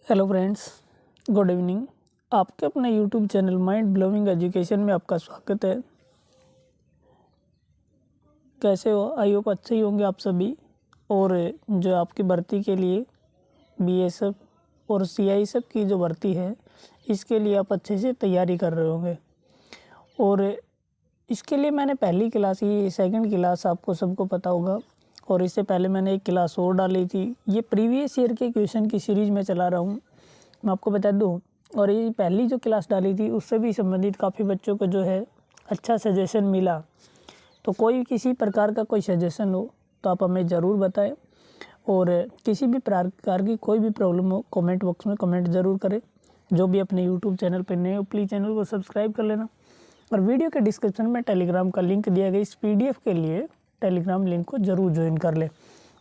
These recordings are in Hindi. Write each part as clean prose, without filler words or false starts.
Hello friends, good evening. आपके अपने YouTube channel mind blowing education में आपका स्वागत है। कैसे हो? आई होप अच्छे ही होंगे आप सभी। और जो आपकी भर्ती के लिए बीएसएफ और सीआईएसएफ की जो भर्ती है, इसके लिए आप अच्छे से तैयारी कर रहे होंगे। और इसके लिए मैंने पहली क्लास, ये सेकंड क्लास आपको सबको पता होगा, और इससे पहले मैंने एक क्लास और डाली थी। ये प्रीवियस ईयर के क्वेश्चन की सीरीज़ में चला रहा हूँ, मैं आपको बता दूं। और ये पहली जो क्लास डाली थी उससे भी संबंधित काफ़ी बच्चों को जो है अच्छा सजेशन मिला। तो कोई किसी प्रकार का कोई सजेशन हो तो आप हमें ज़रूर बताएं, और किसी भी प्रकार की कोई भी प्रॉब्लम हो कमेंट बॉक्स में कमेंट ज़रूर करें। जो भी अपने यूट्यूब चैनल पर नए हो प्लीज़ चैनल को सब्सक्राइब कर लेना। और वीडियो के डिस्क्रिप्शन में टेलीग्राम का लिंक दिया गया, इस पीडीएफ के लिए टेलीग्राम लिंक को ज़रूर ज्वाइन कर ले।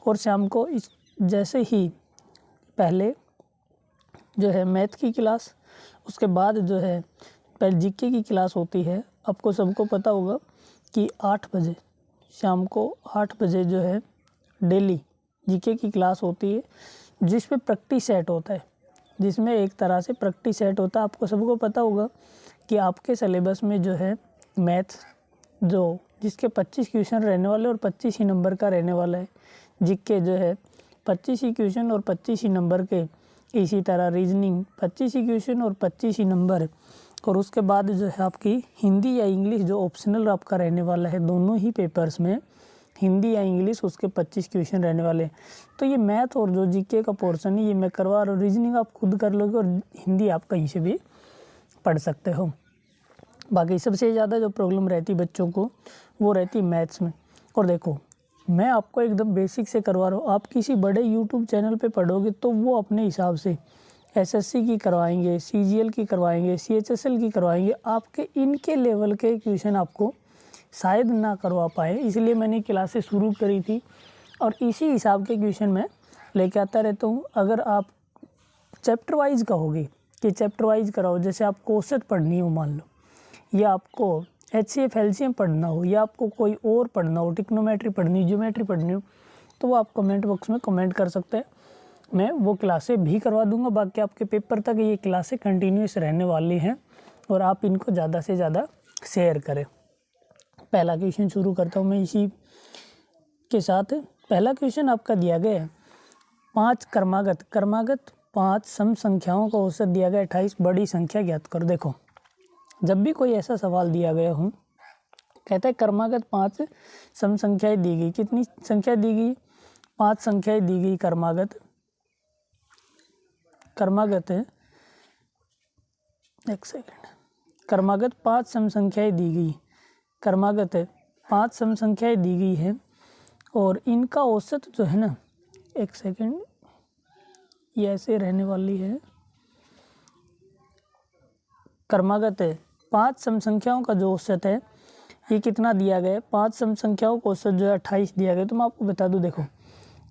और शाम को इस जैसे ही पहले जो है मैथ की क्लास, उसके बाद जो है पहले जीके की क्लास होती है। आपको सबको पता होगा कि 8 बजे शाम को 8 बजे जो है डेली जीके की क्लास होती है, जिस पे प्रैक्टिस सेट होता है, जिसमें एक तरह से प्रैक्टिस सेट होता है। आपको सबको पता होगा कि आपके सिलेबस में जो है मैथ जिसके 25 क्वेश्चन रहने वाले और 25 ही नंबर का रहने वाला है। जीके जो है 25 ही क्वेश्चन और 25 ही नंबर के, इसी तरह रीजनिंग 25 ही क्वेश्चन और 25 ही नंबर। और उसके बाद जो है आपकी हिंदी या इंग्लिश जो ऑप्शनल आपका रहने वाला है, दोनों ही पेपर्स में हिंदी या इंग्लिश उसके 25 क्वेश्चन रहने वाले हैं। तो ये मैथ और जो जीके का पोर्शन है ये मैं करवा रहा हूँ। रीजनिंग आप खुद कर लोगे और हिंदी आप कहीं से भी पढ़ सकते हो। बाकी सबसे ज़्यादा जो प्रॉब्लम रहती बच्चों को वो रहती है मैथ्स में। और देखो, मैं आपको एकदम बेसिक से करवा रहा हूँ। आप किसी बड़े यूट्यूब चैनल पे पढ़ोगे तो वो अपने हिसाब से एसएससी की करवाएंगे, सीजीएल की करवाएंगे, सीएचएसएल की करवाएंगे। आपके इनके लेवल के क्वेश्चन आपको शायद ना करवा पाए, इसलिए मैंने क्लासेस शुरू करी थी और इसी हिसाब के क्वेश्चन मैं लेके आता रहता हूँ। अगर आप चैप्टर वाइज कहोगे कि चैप्टर वाइज कराओ, जैसे आपको औसत पढ़नी हो मान लो, या आपको एचसीएफ एलसीएम पढ़ना हो, या आपको कोई और पढ़ना हो, ट्रिग्नोमेट्री पढ़नी, ज्योमेट्री पढ़नी हो, तो वो आप कमेंट बॉक्स में कमेंट कर सकते हैं। मैं वो क्लासें भी करवा दूंगा। बाकी आपके पेपर तक ये क्लासें कंटिन्यूस रहने वाली हैं और आप इनको ज़्यादा से ज़्यादा शेयर करें। पहला क्वेश्चन शुरू करता हूँ मैं इसी के साथ। पहला क्वेश्चन आपका दिया गया है 5 क्रमागत 5 सम संख्याओं का औसत दिया गया 28, बड़ी संख्या ज्ञात करो। देखो, जब भी कोई ऐसा सवाल दिया गया हो, कहता है क्रमागत 5 सम संख्याएं दी गई। कितनी संख्या दी गई? 5 संख्याएं दी गई। क्रमागत है, एक सेकंड, क्रमागत 5 सम संख्याएं दी गई। क्रमागत है 5 सम संख्याएं दी गई है और इनका औसत जो है ना, एक सेकंड, ये ऐसे रहने वाली है। क्रमागत है 5 सम संख्याओं का जो औसत है ये कितना दिया गया है? 5 सम संख्याओं का औसत जो है 28 दिया गया। तो मैं आपको बता दूं, देखो,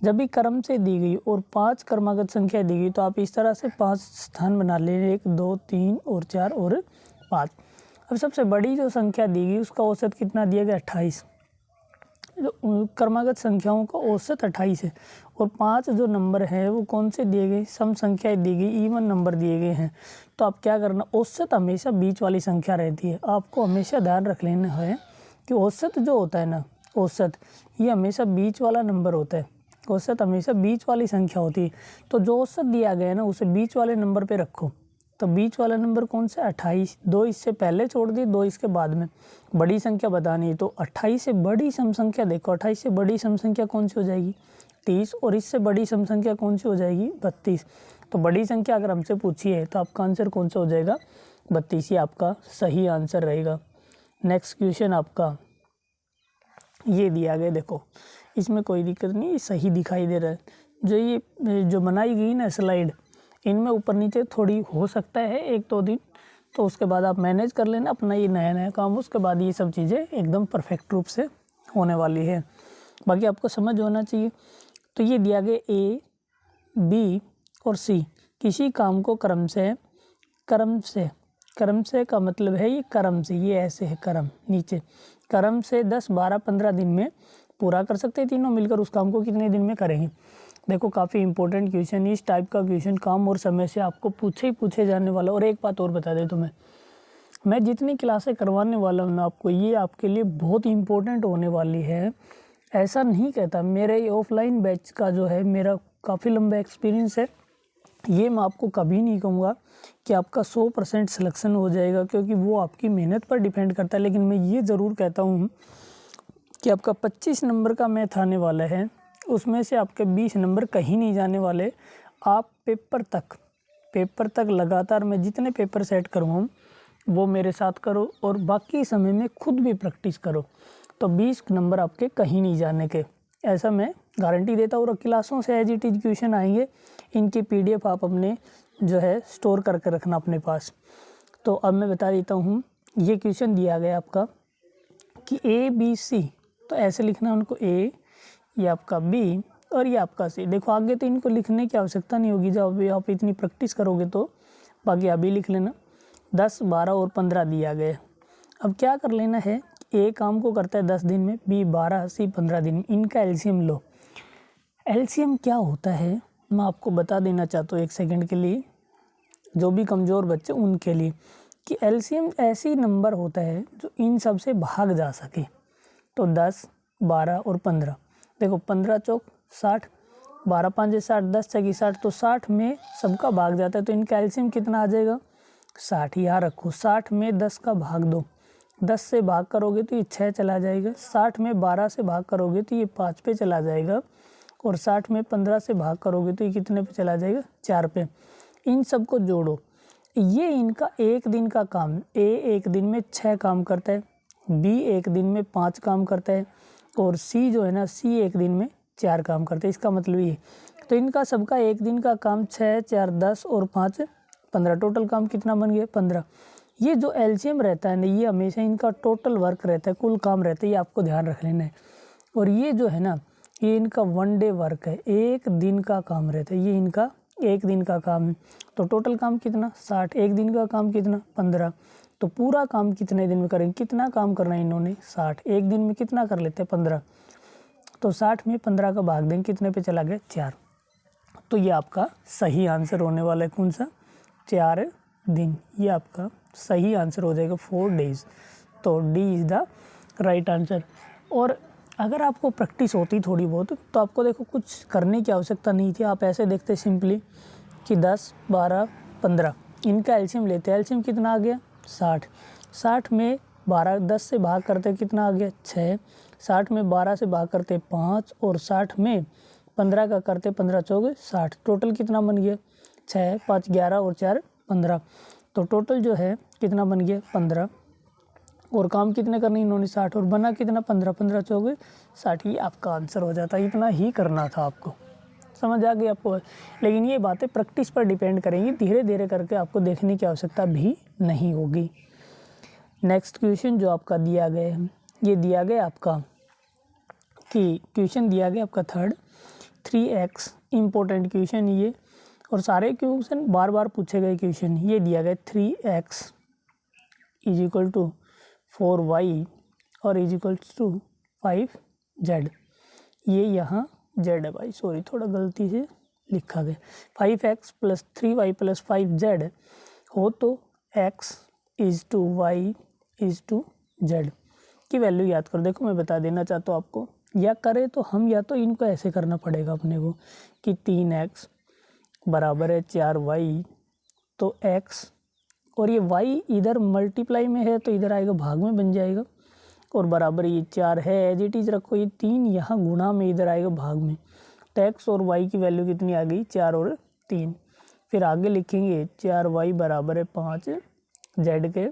जब भी क्रम से दी गई और 5 क्रमागत संख्या दी गई तो आप इस तरह से 5 स्थान बना लें, 1 2 3 और 4 और 5। अब सबसे बड़ी जो संख्या दी गई उसका औसत कितना दिया गया? 28। जो क्रमागत संख्याओं का औसत 28 है और 5 जो नंबर है वो कौन से दिए गए? सम संख्याएं दी गई, इवन नंबर दिए गए हैं। तो आप क्या करना, औसत हमेशा बीच वाली संख्या रहती है। आपको हमेशा ध्यान रख लेना है कि औसत जो होता है ना, औसत ये हमेशा बीच वाला नंबर होता है। औसत हमेशा बीच वाली संख्या होती है। तो जो औसत दिया गया है ना उसे बीच वाले नंबर पे रखो। तो बीच वाला नंबर कौन सा? 28। 2 इससे पहले छोड़ दिए, 2 इसके बाद में। बड़ी संख्या बतानी है तो 28 से बड़ी सम संख्या, देखो 28 से बड़ी सम संख्या कौन सी हो जाएगी? 30। और इससे बड़ी सम संख्या कौन सी हो जाएगी? 32। तो बड़ी संख्या अगर हमसे पूछी है तो आपका आंसर कौन सा हो जाएगा? 32 ही आपका सही आंसर रहेगा। नेक्स्ट क्वेश्चन आपका ये दिया गया, देखो इसमें कोई दिक्कत नहीं, सही दिखाई दे रहा है। जो बनाई गई ना स्लाइड, इनमें ऊपर नीचे थोड़ी हो सकता है 1-2 दिन, तो उसके बाद आप मैनेज कर लेना अपना ये नया काम। उसके बाद ये सब चीज़ें एकदम परफेक्ट रूप से होने वाली है। बाकी आपको समझ होना चाहिए। तो ये दिया गया ए, बी और सी, किसी काम को क्रम से का मतलब है ये क्रम से, ये ऐसे है क्रम, नीचे क्रम से 10, 12, 15 दिन में पूरा कर सकते हैं। तीनों मिलकर उस काम को कितने दिन में करेंगे? देखो काफ़ी इंपॉर्टेंट क्वेश्चन, इस टाइप का क्वेश्चन काम और समय से आपको पूछे जाने वाला। और एक बात और बता दे तुम्हें, मैं जितनी क्लासें करवाने वाला हूँ ना आपको, ये आपके लिए बहुत इंपॉर्टेंट होने वाली है। ऐसा नहीं कहता, मेरे ऑफलाइन बैच का जो है मेरा काफ़ी लंबा एक्सपीरियंस है, ये मैं आपको कभी नहीं कहूँगा कि आपका 100% सिलेक्शन हो जाएगा, क्योंकि वो आपकी मेहनत पर डिपेंड करता है। लेकिन मैं ये ज़रूर कहता हूँ कि आपका 25 नंबर का मैथ आने वाला है, उसमें से आपके 20 नंबर कहीं नहीं जाने वाले। आप पेपर तक लगातार मैं जितने पेपर सेट करूँ वो मेरे साथ करो, और बाकी समय में खुद भी प्रैक्टिस करो, तो 20 नंबर आपके कहीं नहीं जाने के, ऐसा मैं गारंटी देता हूँ। और क्लासों से एज इट इज क्वेश्चन आएंगे, इनकी PDF आप अपने जो है स्टोर करके रखना अपने पास। तो अब मैं बता देता हूँ, ये क्वेश्चन दिया गया आपका कि ABC, तो ऐसे लिखना उनको A, ये आपका B और ये आपका C। देखो आगे तो इनको लिखने की आवश्यकता नहीं होगी, जब आप इतनी प्रैक्टिस करोगे तो बाकी अभी लिख लेना। 10, 12 और 15 दिया गया। अब क्या कर लेना है, A काम को करता है 10 दिन में, B 12, C 15 दिन में, इनका LCM लो। LCM क्या होता है मैं आपको बता देना चाहता हूँ एक सेकंड के लिए, जो भी कमज़ोर बच्चे उनके लिए, कि LCM ऐसी नंबर होता है जो इन सब से भाग जा सके। तो 10, 12 और 15, देखो 15 चौक 60, 12 5 60, 10 6 60, तो 60 में सबका भाग जाता है, तो इनका LCM कितना आ जाएगा 60। यहाँ रखो, 60 में 10 का भाग दो, 10 से भाग करोगे तो ये 6 चला जाएगा, 60 में 12 से भाग करोगे तो ये 5 पे चला जाएगा, और 60 में 15 से भाग करोगे तो ये कितने पे चला जाएगा 4 पे। इन सबको जोड़ो, ये इनका एक दिन का काम। A एक दिन में 6 काम करता है, B एक दिन में 5 काम करता है, और C जो है ना, C एक दिन में 4 काम करता है। इसका मतलब ये, तो इनका सबका एक दिन का काम 6, 4, 10 और 5, 15, टोटल काम कितना बन गया 15। ये जो LCM रहता है ना, ये हमेशा इनका टोटल वर्क रहता है, कुल काम रहता है, ये आपको ध्यान रख लेना है। और ये जो है ना, ये इनका 1 डे वर्क है, एक दिन का काम रहता है, ये इनका एक दिन का काम है। तो टोटल काम कितना 60, एक दिन का काम कितना 15, तो पूरा काम कितने दिन में करेंगे, कितना काम करना है इन्होंने 60, एक दिन में कितना कर लेते हैं 15, तो 60 में 15 का भाग देंगे, कितने पे चला गया 4। तो ये आपका सही आंसर होने वाला है कौन सा, 4 दिन, ये आपका सही आंसर हो जाएगा 4 डेज। तो D is the right answer. और अगर आपको प्रैक्टिस होती थोड़ी बहुत, तो आपको देखो कुछ करने की आवश्यकता नहीं थी, आप ऐसे देखते सिंपली कि 10, 12, 15 इनका LCM लेते, LCM कितना आ गया 60, 60 में 12, 10 से भाग करते कितना आ गया 6, 60 में 12 से भाग करते 5, और 60 में 15 का करते 15 चौके 60, टोटल कितना बन गया 6, 5 11 और 4 15, तो टोटल जो है कितना बन गया 15, और काम कितने करने इन्होंने 60, और बना कितना 15, 15 चौके 60, ये आपका आंसर हो जाता है। इतना ही करना था आपको, समझ आ गई आपको। लेकिन ये बातें प्रैक्टिस पर डिपेंड करेंगी, धीरे धीरे करके आपको देखने की आवश्यकता भी नहीं होगी। नेक्स्ट क्वेश्चन जो आपका दिया गया है, ये दिया गया आपका कि क्वेश्चन दिया गया आपका थर्ड 3x, इम्पोर्टेंट क्वेश्चन ये, और सारे क्वेश्चन बार बार पूछे गए क्वेश्चन। ये दिया गया 3x is equal to 4y और इज इक्वल टू 5z। ये यहाँ z है भाई, सॉरी थोड़ा गलती से लिखा गया, 5x plus 3y plus 5z हो तो x is two y is two z की वैल्यू याद करो। देखो मैं बता देना चाहता हूँ आपको, या करें तो हम या तो इनको ऐसे करना पड़ेगा अपने को कि 3x बराबर है 4y, तो x और ये y इधर मल्टीप्लाई में है तो इधर आएगा भाग में बन जाएगा, और बराबर ये 4 है एज इट इज़ रखो, ये 3 यहाँ गुणा में इधर आएगा भाग में, तो x और y की वैल्यू कितनी आ गई 4 और 3। फिर आगे लिखेंगे 4y बराबर है 5z के,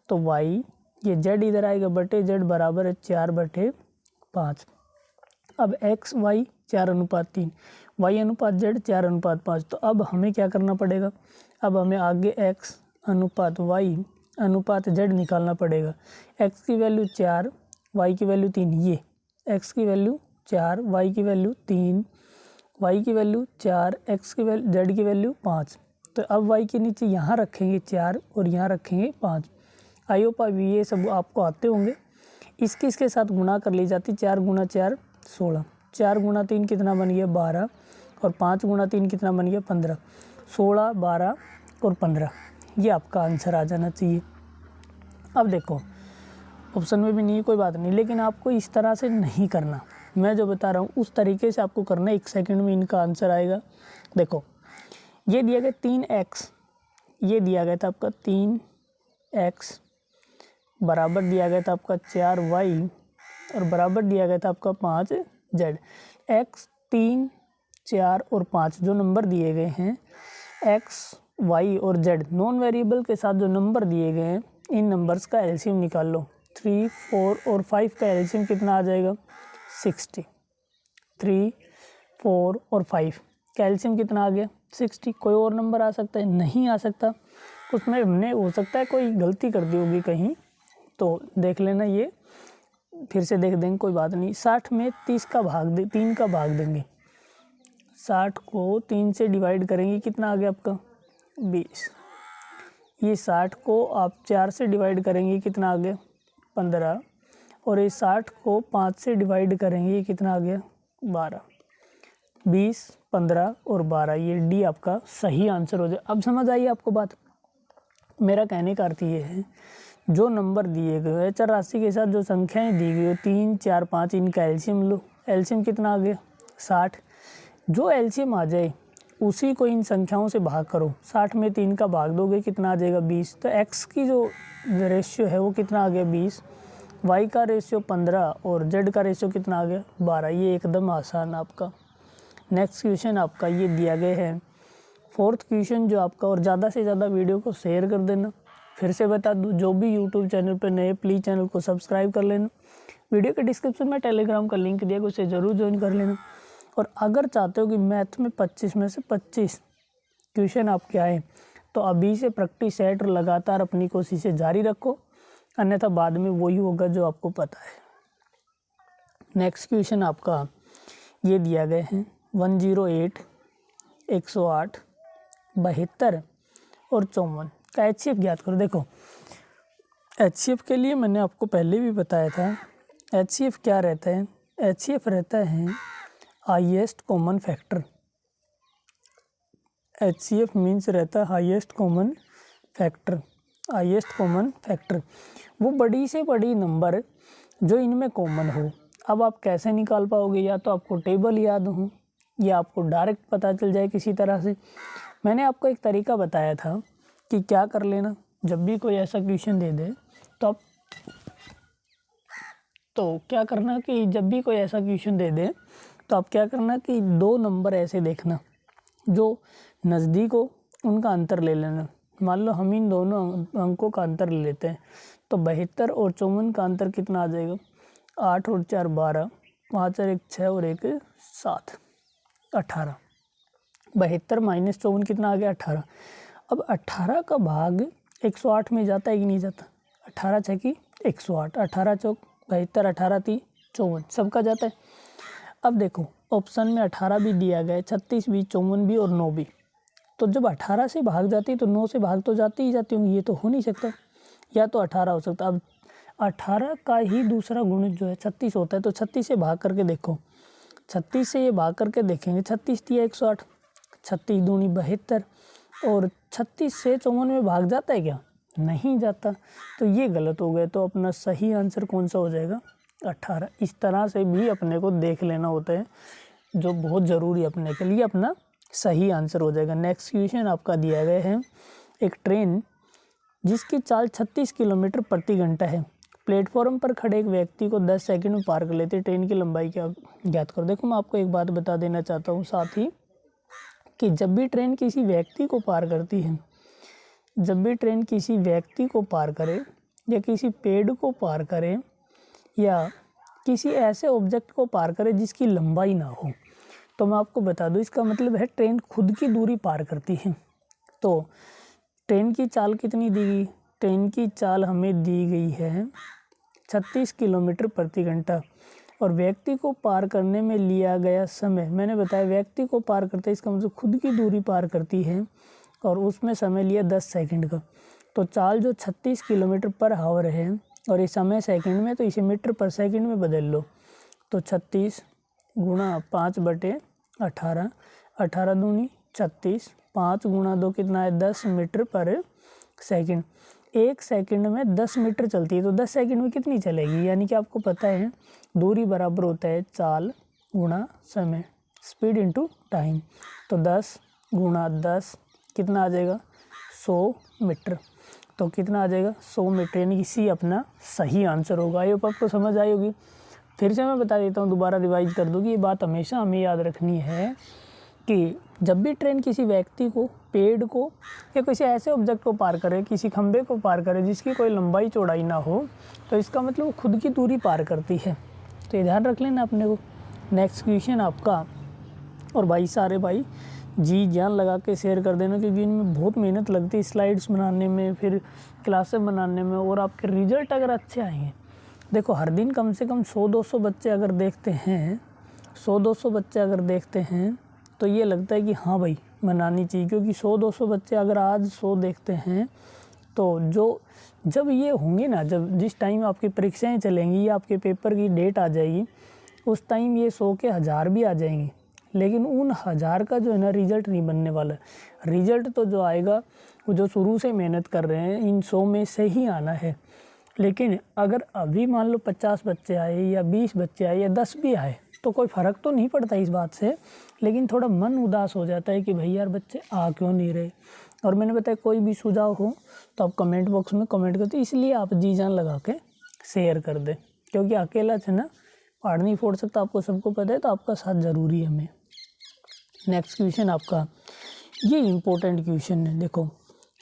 तो y ये z इधर आएगा बटे z बराबर है 4/5। अब x y 4:3, y अनुपात z 4:5, तो अब हमें क्या करना पड़ेगा, अब हमें आगे x अनुपात y अनुपात z निकालना पड़ेगा। x की वैल्यू 4, y की वैल्यू 3, ये x की वैल्यू 4, y की वैल्यू 3, y की वैल्यू 4, x की वैल्यू z की वैल्यू 5। तो अब y के नीचे यहाँ रखेंगे 4 और यहाँ रखेंगे 5। आई होप ये सब आपको आते होंगे। इसके साथ गुणा कर ली जाती, 4 × 4 16, 4 × 3 कितना बन गया 12, और 5 गुणा 3 कितना बन गया 15, 16, 12 और 15, ये आपका आंसर आ जाना चाहिए। अब देखो ऑप्शन में भी नहीं, कोई बात नहीं, लेकिन आपको इस तरह से नहीं करना, मैं जो बता रहा हूँ उस तरीके से आपको करना है, 1 सेकंड में इनका आंसर आएगा। देखो ये दिया गया 3x, ये दिया गया था आपका 3x, बराबर दिया गया था आपका 4y और बराबर दिया गया था आपका 5z। x 3, 4 और 5 जो नंबर दिए गए हैं, x, y और z नॉन वेरिएबल के साथ जो नंबर दिए गए हैं, इन नंबर्स का एलसीएम निकाल लो। 3, 4 और 5 का एलसीएम कितना आ जाएगा 60। 3, 4 और 5 का एलसीएम कितना आ गया 60। कोई और नंबर आ सकता है? नहीं आ सकता, उसमें हमने हो सकता है कोई गलती कर दी होगी कहीं, तो देख लेना, ये फिर से देख देंगे, कोई बात नहीं। 60 में 3 का भाग देंगे, 60 को 3 से डिवाइड करेंगे, कितना आ गया आपका 20। ये 60 को आप 4 से डिवाइड करेंगे, कितना आ गया 15, और ये 60 को 5 से डिवाइड करेंगे, कितना आ गया 12। 20, 15 और 12, ये डी आपका सही आंसर हो जाए। अब समझ आई आपको बात? मेरा कहने का अर्थ ये है, जो नंबर दिए गए हैं चर राशि के साथ जो संख्याएं दी गई हो 3, 4, 5, इनका एलसीएम लो। एलसीएम कितना आ गया 60। जो एलसीएम आ जाए उसी को इन संख्याओं से भाग करो। 60 में 3 का भाग दोगे, कितना आ जाएगा 20। तो x की जो रेशियो है वो कितना आ गया 20, y का रेशियो 15 और z का रेशियो कितना आ गया 12। ये एकदम आसान आपका। नेक्स्ट क्वेश्चन आपका ये दिया गया है 4th क्वेश्चन जो आपका, और ज़्यादा से ज़्यादा वीडियो को शेयर कर देना। फिर से बता दूं, जो भी यूट्यूब चैनल पर नए प्लीज़ चैनल को सब्सक्राइब कर लेना। वीडियो के डिस्क्रिप्शन में टेलीग्राम का लिंक दिया गया, उसे ज़रूर ज्वाइन कर लेना। और अगर चाहते हो कि मैथ में 25 में से 25 क्वेश्चन आपके आए, तो अभी से प्रैक्टिस सेट और लगातार अपनी कोशिशें जारी रखो, अन्यथा बाद में वही होगा जो आपको पता है। नेक्स्ट क्वेश्चन आपका ये दिया गया है 108, 108, 72 और 54 का HCF ज्ञात करो। देखो HCF के लिए मैंने आपको पहले भी बताया था, HCF क्या रहता है? HCF रहता है highest common factor. HCF means रहता है highest common factor. Highest common factor वो बड़ी से बड़ी नंबर जो इनमें कॉमन हो। अब आप कैसे निकाल पाओगे? या तो आपको टेबल याद हो या आपको डायरेक्ट पता चल जाए किसी तरह से। मैंने आपको एक तरीका बताया था कि क्या कर लेना, जब भी कोई ऐसा क्वेश्चन दे दे तो क्या करना कि जब भी कोई ऐसा क्वेश्चन दे दे तो आप क्या करना कि 2 नंबर ऐसे देखना जो नज़दीक हो, उनका अंतर ले लेना। मान लो हम इन दोनों अंकों का अंतर ले लेते हैं, तो 72 और 54 का अंतर कितना आ जाएगा 8 और 4 12, 5 और 1 6 और 1 7, 18। 72 माइनस 54 कितना आ गया 18। अब 18 का भाग 108 में जाता है कि नहीं जाता? 18 छकी 108, 18 चौक 72, 18 3 54, सबका जाता है। अब देखो ऑप्शन में 18 भी दिया गया है, 36 भी, 54 भी और 9 भी। तो जब 18 से भाग जाती है तो 9 से भाग तो जाती ही जाती होंगी, ये तो हो नहीं सकता। या तो 18 हो सकता। अब 18 का ही दूसरा गुणित जो है 36 होता है, तो 36 से भाग करके देखो, 36 से ये भाग करके देखेंगे, 36 दिया 108, 36 दूनी 72, और 36 से 54 में भाग जाता है क्या? नहीं जाता। तो ये गलत हो गया। तो अपना सही आंसर कौन सा हो जाएगा 18। इस तरह से भी अपने को देख लेना होता है, जो बहुत ज़रूरी है अपने के लिए, अपना सही आंसर हो जाएगा। नेक्स्ट क्वेश्चन आपका दिया गया है, एक ट्रेन जिसकी चाल 36 किलोमीटर प्रति घंटा है, प्लेटफॉर्म पर खड़े एक व्यक्ति को 10 सेकंड में पार कर लेते, ट्रेन की लंबाई क्या ज्ञात करो। देखो मैं आपको एक बात बता देना चाहता हूँ साथ ही, कि जब भी ट्रेन किसी व्यक्ति को पार करती है, जब भी ट्रेन किसी व्यक्ति को पार करे या किसी पेड़ को पार करे या किसी ऐसे ऑब्जेक्ट को पार करे जिसकी लंबाई ना हो, तो मैं आपको बता दूं इसका मतलब है ट्रेन खुद की दूरी पार करती है। तो ट्रेन की चाल कितनी दी गई? ट्रेन की चाल हमें दी गई है 36 किलोमीटर प्रति घंटा, और व्यक्ति को पार करने में लिया गया समय, मैंने बताया व्यक्ति को पार करते इसका मतलब खुद की दूरी पार करती है, और उसमें समय लिया 10 सेकंड का। तो चाल जो 36 किलोमीटर पर आवर है और ये समय सेकंड में, तो इसे मीटर पर सेकंड में बदल लो। तो 36 गुणा 5/18 18 दूनी 36, 5 गुणा 2 कितना है 10 मीटर पर सेकंड। 1 सेकंड में 10 मीटर चलती है तो 10 सेकंड में कितनी चलेगी, यानी कि आपको पता है दूरी बराबर होता है चाल गुणा समय, स्पीड इनटू टाइम। तो 10 गुणा 10 कितना आ जाएगा 100 मीटर। तो कितना आ जाएगा 100 मीटर, यानी कि सी अपना सही आंसर होगा। आई होप आपको समझ आई होगी। फिर से मैं बता देता हूँ, दोबारा रिवाइज कर दूँ कि ये बात हमेशा हमें याद रखनी है कि जब भी ट्रेन किसी व्यक्ति को, पेड़ को या किसी ऐसे ऑब्जेक्ट को पार करे, किसी खंभे को पार करे जिसकी कोई लंबाई चौड़ाई ना हो, तो इसका मतलब वो खुद की दूरी पार करती है। तो ये ध्यान रख लेना अपने को। नेक्स्ट क्वेश्चन आपका, और भाई सारे भाई जी जान लगा के शेयर कर देना, क्योंकि इनमें बहुत मेहनत लगती है स्लाइड्स बनाने में, फिर क्लासें बनाने में, और आपके रिजल्ट अगर अच्छे आएंगे। देखो हर दिन कम से कम 100-200 बच्चे अगर देखते हैं, 100-200 बच्चे अगर देखते हैं तो ये लगता है कि हाँ भाई मनानी चाहिए, क्योंकि 100-200 बच्चे अगर आज 100 देखते हैं तो जब ये होंगे ना, जब जिस टाइम आपकी परीक्षाएं चलेंगी या आपके पेपर की डेट आ जाएगी, उस टाइम ये 100 के 1000 भी आ जाएंगे, लेकिन उन 1000 का जो है ना रिजल्ट नहीं बनने वाला। रिजल्ट तो जो आएगा वो जो शुरू से मेहनत कर रहे हैं इन 100 में से ही आना है। लेकिन अगर अभी मान लो 50 बच्चे आए या 20 बच्चे आए या 10 भी आए तो कोई फ़र्क तो नहीं पड़ता इस बात से, लेकिन थोड़ा मन उदास हो जाता है कि भाई यार बच्चे आ क्यों नहीं रहे। और मैंने बताया कोई भी सुझाव हो तो आप कमेंट बॉक्स में कमेंट करते, इसलिए आप जी जान लगा के शेयर कर दें, क्योंकि अकेला से ना पहाड़ नहीं फोड़ सकता, आपको सबको पता है, तो आपका साथ ज़रूरी है हमें। नेक्स्ट क्वेश्चन आपका, ये इम्पोर्टेंट क्वेश्चन है। देखो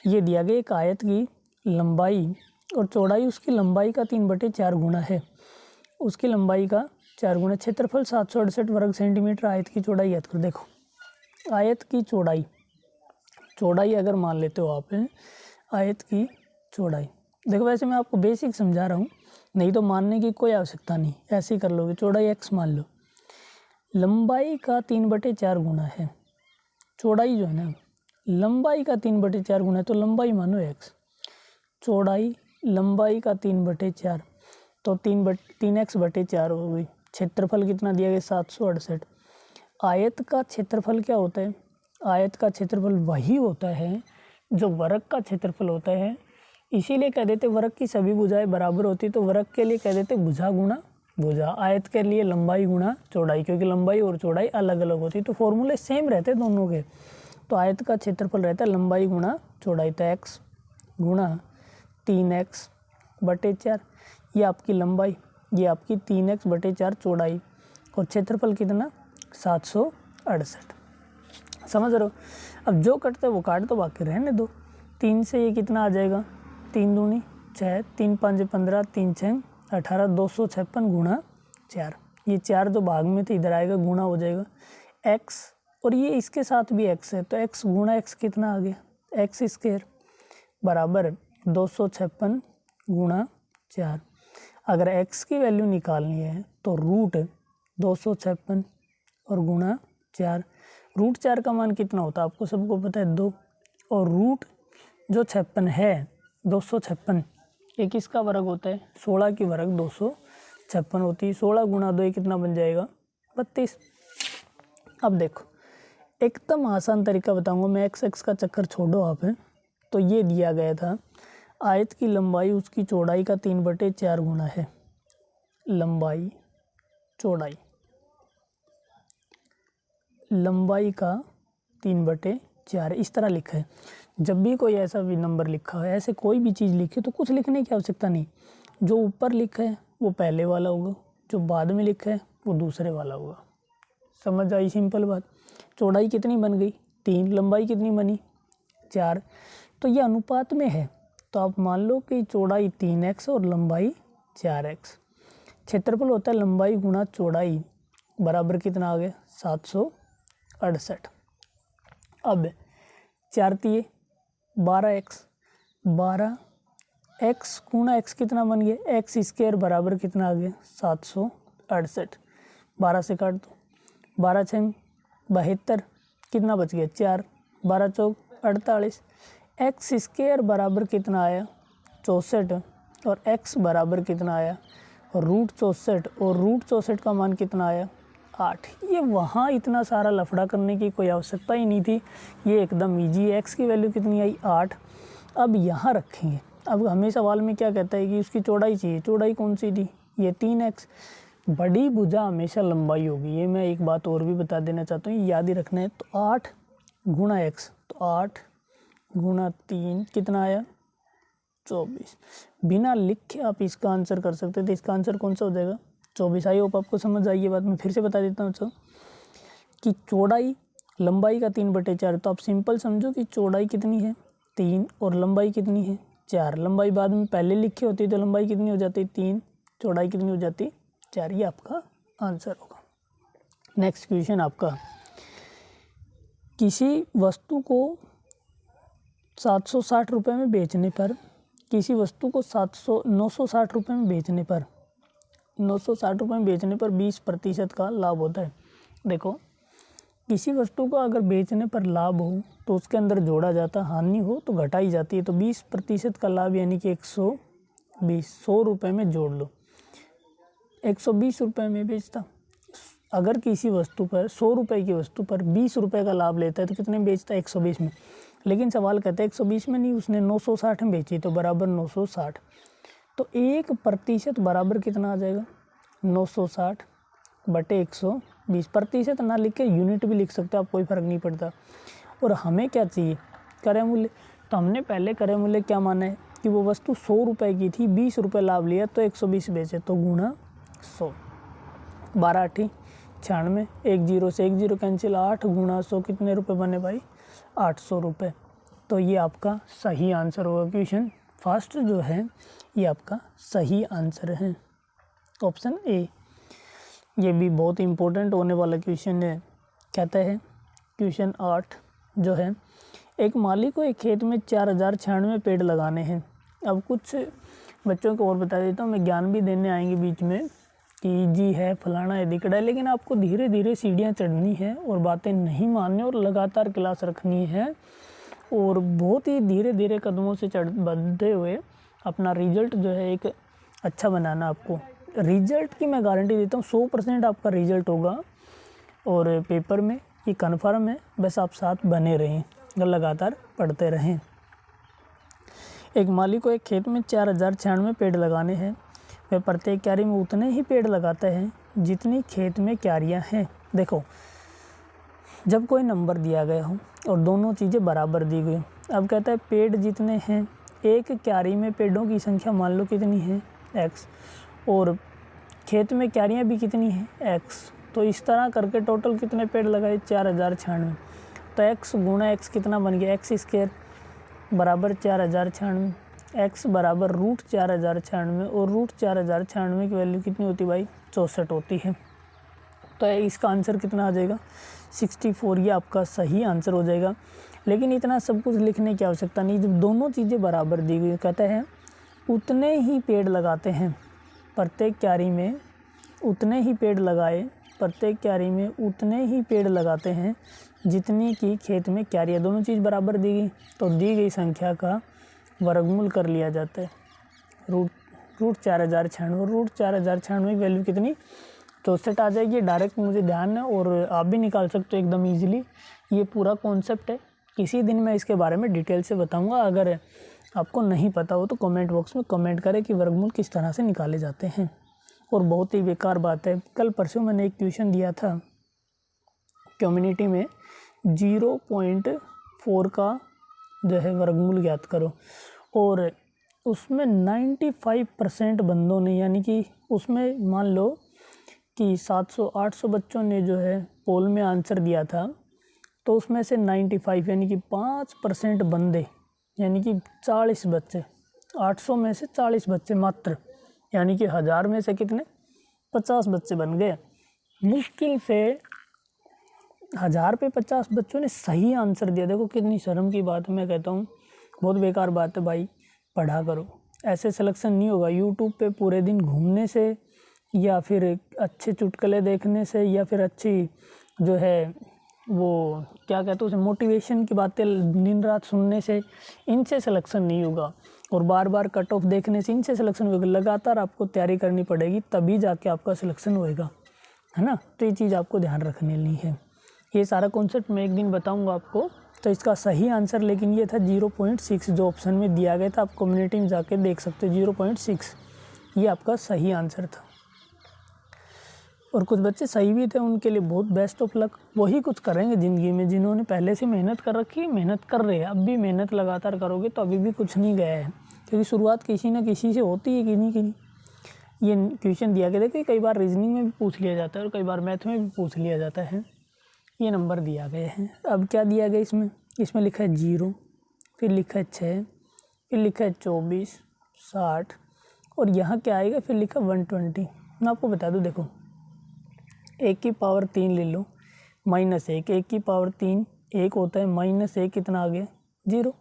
ये दिया गया एक आयत की लंबाई और चौड़ाई उसकी लंबाई का 3/4 गुना है, उसकी लंबाई का 4 गुना, क्षेत्रफल 768 वर्ग सेंटीमीटर, आयत की चौड़ाई याद करो। देखो आयत की चौड़ाई अगर मान लेते हो आप, आयत की चौड़ाई, देखो वैसे मैं आपको बेसिक समझा रहा हूँ, नहीं तो मानने की कोई आवश्यकता नहीं, ऐसे ही कर लोगे। चौड़ाई x मान लो, लंबाई का 3/4 गुना है, चौड़ाई जो है ना लंबाई का 3/4 गुना है, तो लंबाई मानो x, चौड़ाई लंबाई का 3/4, तो 3x/4 हो गई। क्षेत्रफल कितना दिया गया 768। आयत का क्षेत्रफल क्या होता है, आयत का क्षेत्रफल वही होता है जो वर्ग का क्षेत्रफल होता है, इसीलिए कह देते वर्ग की सभी भुजाएं बराबर होती, तो वर्ग के लिए कह देते भुजा गुणा भुजा, आयत के लिए लंबाई गुणा चौड़ाई, क्योंकि लंबाई और चौड़ाई अलग अलग होती, तो फॉर्मूले सेम रहते दोनों के। तो आयत का क्षेत्रफल रहता है लंबाई गुणा चौड़ाई, तो x गुणा 3x/4, ये आपकी लंबाई, ये आपकी 3x/4 चौड़ाई, और क्षेत्रफल कितना 768। समझ रहे हो। अब जो कटता है वो काट दो, बाकी रहने दो। 3 से ये कितना आ जाएगा, 3 दूनी 6, 3 5 15, 3 6 18, 256 गुणा 4, ये 4 जो भाग में थे इधर आएगा, गुणा हो जाएगा x, और ये इसके साथ भी x है, तो x गुणा x कितना आ गया, x² बराबर 256 गुणा 4। अगर x की वैल्यू निकालनी है तो रूट 256 और गुणा 4, रूट 4 का मान कितना होता है आपको सबको पता है 2, और रूट जो 56 है 256, ये किसका वर्ग होता है 16 की वर्ग 256 होती है, 16 गुणा 2 कितना बन जाएगा 32। अब देखो एकदम आसान तरीका बताऊंगा मैं, x का चक्कर छोड़ो आप, तो ये दिया गया था आयत की लंबाई उसकी चौड़ाई का 3/4 गुना है, लंबाई चौड़ाई, लंबाई का 3/4 इस तरह लिखा है। जब भी कोई ऐसा भी नंबर लिखा है, ऐसे कोई भी चीज़ लिखे तो कुछ लिखने की आवश्यकता नहीं, जो ऊपर लिखा है वो पहले वाला होगा, जो बाद में लिखा है वो दूसरे वाला होगा। समझ आई सिंपल बात। चौड़ाई कितनी बन गई 3, लंबाई कितनी बनी 4, तो ये अनुपात में है, तो आप मान लो कि चौड़ाई 3x और लंबाई 4x। क्षेत्रफल होता है लंबाई गुणा चौड़ाई बराबर कितना आ गया 768। अब 4 तिये 12x, 12x गुणा x कितना बन गया x² बराबर कितना आ गया 768, 12 से काट दो, 12 6 72, कितना बच गया 4, 12 चौक 48, x² बराबर कितना आया 64, और x बराबर कितना आया रूट 64, और रूट 64 का मान कितना आया 8। ये वहाँ इतना सारा लफड़ा करने की कोई आवश्यकता ही नहीं थी, ये एकदम ईजी है। x की वैल्यू कितनी आई 8। अब यहाँ रखेंगे। अब हमें सवाल में क्या कहता है कि उसकी चौड़ाई चाहिए, चौड़ाई कौन सी थी, ये 3x। बड़ी भुजा हमेशा लंबाई होगी, ये मैं एक बात और भी बता देना चाहता हूँ, याद ही रखना है। तो 8 गुणा x, तो 8 गुणा 3 कितना आया 24। बिना लिखे आप इसका आंसर कर सकते थे, इसका आंसर कौन सा हो जाएगा 24। आई होप आपको समझ आई ये बात। मैं फिर से बता देता हूँ बच्चों कि चौड़ाई लंबाई का 3/4, तो आप सिंपल समझो कि चौड़ाई कितनी है 3 और लंबाई कितनी है 4। लंबाई बाद में पहले लिखी होती तो लंबाई कितनी हो जाती 3, चौड़ाई कितनी हो जाती 4। ये आपका आंसर होगा। नेक्स्ट क्वेश्चन आपका, किसी वस्तु को 760 रुपये में बेचने पर, किसी वस्तु को 960 रुपये में बेचने पर, 960 रुपये में बेचने पर 20% का लाभ होता है। देखो, किसी वस्तु को अगर बेचने पर लाभ हो तो उसके अंदर जोड़ा जाता, हानि हो तो घटाई जाती है। तो 20% का लाभ यानी कि 120, 100 रुपये में जोड़ लो, 120 रुपये में बेचता। अगर किसी वस्तु पर 100 रुपये की वस्तु पर 20 रुपये का लाभ लेता है तो कितने में बेचता है 120 में। लेकिन सवाल कहता है 120 में नहीं, उसने 960 में बेची, तो बराबर 960। तो 1% बराबर कितना आ जाएगा 960 बटे 120। प्रतिशत ना लिख के यूनिट भी लिख सकते हो आप, कोई फ़र्क नहीं पड़ता। और हमें क्या चाहिए क्रय मूल्य, तो हमने पहले क्रय मूल्य क्या माना है कि वो वस्तु 100 रुपये की थी, 20 रुपये लाभ लिया तो 120 बेचे, तो गुणा 100। 12 8 96, 1 0 से 1 0 कैंसिल, 8 गुणा 100 कितने रुपए बने भाई 800 रुपये। तो ये आपका सही आंसर होगा। क्वेश्चन फर्स्ट जो है ये आपका सही आंसर है, ऑप्शन ए। ये भी बहुत इम्पोर्टेंट होने वाला क्वेश्चन है। कहता है क्वेश्चन 8 जो है, एक माली को एक खेत में 4096 पेड़ लगाने हैं। अब कुछ बच्चों को और बता देता हूँ, मैं ज्ञान भी देने आएंगे बीच में कि ईजी है, फलाना है, दिकड़ा है, लेकिन आपको धीरे धीरे सीढ़ियाँ चढ़नी है और बातें नहीं माननी और लगातार क्लास रखनी है और बहुत ही धीरे धीरे कदमों से बढ़ते हुए अपना रिजल्ट जो है एक अच्छा बनाना। आपको रिजल्ट की मैं गारंटी देता हूँ, 100% आपका रिजल्ट होगा और पेपर में ये कन्फर्म है। बस आप साथ बने रहें और लगातार पढ़ते रहें। एक माली को एक खेत में 4096 पेड़ लगाने हैं। वह प्रत्येक क्यारी में उतने ही पेड़ लगाता है जितनी खेत में क्यारियाँ हैं। देखो, जब कोई नंबर दिया गया हो और दोनों चीज़ें बराबर दी गई, अब कहता है पेड़ जितने हैं, एक क्यारी में पेड़ों की संख्या मान लो कितनी है x, और खेत में क्यारियाँ भी कितनी हैं x। तो इस तरह करके टोटल कितने पेड़ लगाए 4096। तो x गुणा x कितना बन गया x² बराबर 4096, x बराबर √4096 और √4096 की वैल्यू कितनी होती भाई 64 होती है। तो इसका आंसर कितना आ जाएगा 64। ये आपका सही आंसर हो जाएगा। लेकिन इतना सब कुछ लिखने की आवश्यकता नहीं, जब दोनों चीज़ें बराबर दी गई। कहते हैं उतने ही पेड़ लगाते हैं प्रत्येक क्यारी में, उतने ही पेड़ लगाए प्रत्येक क्यारी में उतने ही पेड़ लगाते हैं जितनी की खेत में क्यारियाँ। दोनों चीज़ बराबर दी गई तो दी गई संख्या का वर्गमूल कर लिया जाता है, √4096 और √4096 की वैल्यू कितनी 64 आ जाएगी। डायरेक्ट मुझे ध्यान है और आप भी निकाल सकते हो एकदम ईजिली। ये पूरा कॉन्सेप्ट है, किसी दिन मैं इसके बारे में डिटेल से बताऊंगा। अगर आपको नहीं पता हो तो कमेंट बॉक्स में कमेंट करें कि वर्गमूल किस तरह से निकाले जाते हैं। और बहुत ही बेकार बात है, कल परसों मैंने एक ट्यूशन दिया था कम्युनिटी में, 0.4 का जो है वर्गमूल ज्ञात करो, और उसमें 95% बंदों ने, यानी कि उसमें मान लो कि 700-800 बच्चों ने जो है पोल में आंसर दिया था, तो उसमें से 95 यानी कि 5% बंदे, यानी कि 40 बच्चे, 800 में से 40 बच्चे मात्र, यानी कि 1000 में से कितने 50 बच्चे बन गए। मुश्किल से 1000 पे 50 बच्चों ने सही आंसर दिया। देखो कितनी शर्म की बात है, मैं कहता हूँ बहुत बेकार बात है भाई, पढ़ा करो। ऐसे सिलेक्शन नहीं होगा यूट्यूब पे पूरे दिन घूमने से, या फिर अच्छे चुटकुले देखने से, या फिर अच्छी जो है वो क्या कहते हैं उसे मोटिवेशन की बातें दिन रात सुनने से, इनसे सिलेक्शन नहीं होगा। और बार बार कट ऑफ देखने से इनसे सिलेक्शन होगा। लगातार आपको तैयारी करनी पड़ेगी, तभी जाके आपका सिलेक्शन होएगा। है ना। तो ये चीज़ आपको ध्यान रखने ली है। ये सारा कॉन्सेप्ट मैं एक दिन बताऊंगा आपको। तो इसका सही आंसर लेकिन ये था 0.6 जो ऑप्शन में दिया गया था। आप कम्युनिटी में जाके देख सकते हो 0.6 ये आपका सही आंसर था। और कुछ बच्चे सही भी थे, उनके लिए बहुत बेस्ट ऑफ लक। वही कुछ करेंगे ज़िंदगी में जिन्होंने पहले से मेहनत कर रखी, मेहनत कर रहे हैं। अब भी मेहनत लगातार करोगे तो अभी भी कुछ नहीं गया है, क्योंकि शुरुआत किसी ना किसी से होती है, किन्हीं की। ये क्वेश्चन दिया गया था कि कई बार रीजनिंग में भी पूछ लिया जाता है और कई बार मैथ में भी पूछ लिया जाता है। ये नंबर दिया गए हैं। अब क्या दिया गया इसमें लिखा है 0, फिर लिखा है 6, फिर लिखा है 24, 60 और यहाँ क्या आएगा, फिर लिखा 120। मैं आपको बता दूँ, देखो 1 की पावर 3 ले लो, -1, 1 की पावर 3 1 होता है, -1 कितना आ गया 0।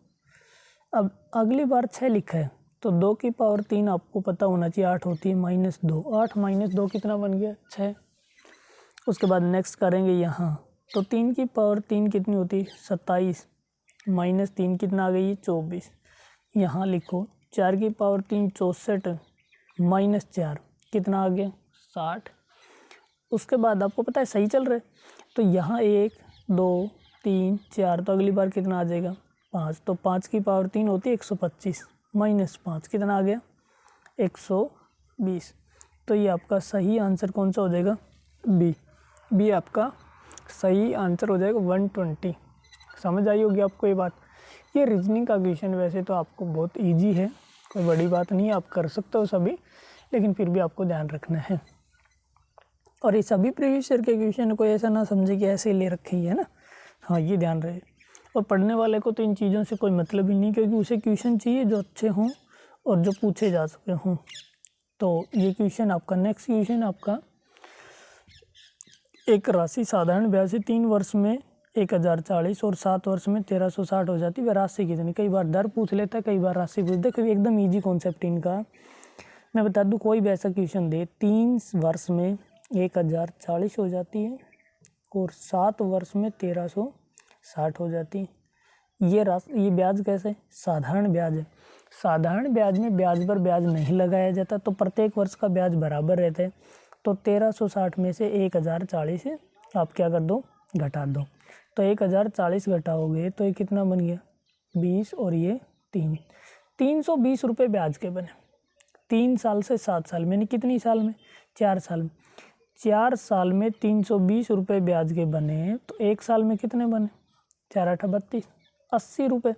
अब अगली बार 6 लिखा है तो 2 की पावर 3 आपको पता होना चाहिए 8 होती है, -2, 8 - 2 कितना बन गया 6। उसके बाद नेक्स्ट करेंगे यहाँ, तो 3 की पावर 3 कितनी होती है 27, -3 कितना आ गई 24। यहाँ लिखो 4 की पावर 3 64, -4 कितना आ गया 60। उसके बाद आपको पता है सही चल रहा है, तो यहाँ 1 2 3 4, तो अगली बार कितना आ जाएगा 5। तो 5 की पावर 3 होती है 125, -5 कितना आ गया 120। तो ये आपका सही आंसर कौन सा हो जाएगा, बी आपका सही आंसर हो जाएगा 120। समझ आई होगी आपको ये बात। ये रीजनिंग का क्वेश्चन वैसे तो आपको बहुत इजी है, कोई बड़ी बात नहीं है, आप कर सकते हो सभी, लेकिन फिर भी आपको ध्यान रखना है। और ये सभी प्रीवियस ईयर के क्वेश्चन को ऐसा ना समझे कि ऐसे ले रखे ही है ना। हाँ, ये ध्यान रहे। और पढ़ने वाले को तो इन चीज़ों से कोई मतलब ही नहीं, क्योंकि उसे क्वेश्चन चाहिए जो अच्छे हों और जो पूछे जा सके हों। तो ये क्वेश्चन आपका, नेक्स्ट क्वेश्चन आपका, एक राशि साधारण ब्याज से 3 वर्ष में 1040 और 7 वर्ष में 1360 हो जाती है, वह राशि कितनी। कई बार दर पूछ लेता है, कई बार राशि पूछ। देखो एकदम ईजी कॉन्सेप्ट इनका। मैं बता दूं, कोई भी ऐसा क्वेश्चन दे 3 वर्ष में 1040 हो जाती है और 7 वर्ष में 1360 हो जाती है। ये ब्याज कैसे, साधारण ब्याज है। साधारण ब्याज में ब्याज पर ब्याज नहीं लगाया जाता, तो प्रत्येक वर्ष का ब्याज बराबर रहता है। तो 1360 में से 1040 आप क्या कर दो, घटा दो। तो 1040 घटाओगे तो ये कितना बन गया 20 और ये 320 रुपये ब्याज के बने। 3 साल से 7 साल में, कितनी साल में 4 साल में। 4 साल में 320 रुपये ब्याज के बने, तो 1 साल में कितने बने 4 8 32, 80 रुपये।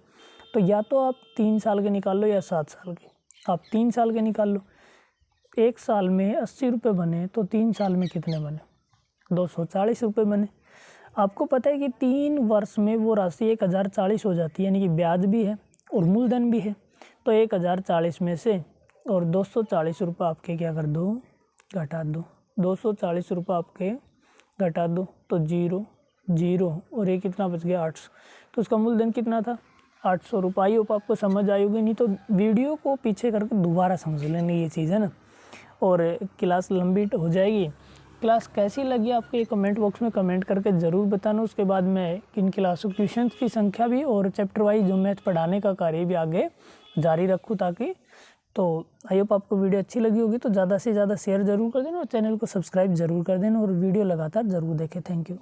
तो या तो आप 3 साल के निकाल लो या 7 साल के। आप 3 साल के निकाल लो। 1 साल में 80 रुपये बने तो 3 साल में कितने बने 240 रुपये बने। आपको पता है कि 3 वर्ष में वो राशि 1040 हो जाती है, यानी कि ब्याज भी है और मूलधन भी है। तो 1040 में से और 240 रुपये आपके क्या कर दो, घटा दो। 240 रुपये आपके घटा दो तो 0 और ये कितना बच गया 800। तो उसका मूलधन कितना था 800 रुपये। आई होप आपको समझ आई होगी, नहीं तो वीडियो को पीछे करके दोबारा समझ लेंगे, ये चीज़ है ना। और क्लास लंबी हो जाएगी। क्लास कैसी लगी आपको ये कमेंट बॉक्स में कमेंट करके ज़रूर बताना। उसके बाद मैं इन क्लासों क्वेश्चंस की संख्या भी और चैप्टर वाइज जो मैथ पढ़ाने का कार्य भी आगे जारी रखूँ, ताकि तो आई होप आपको वीडियो अच्छी लगी होगी। तो ज़्यादा से ज़्यादा शेयर ज़रूर कर देना और चैनल को सब्सक्राइब ज़रूर कर देना और वीडियो लगातार ज़रूर देखें। Thank you.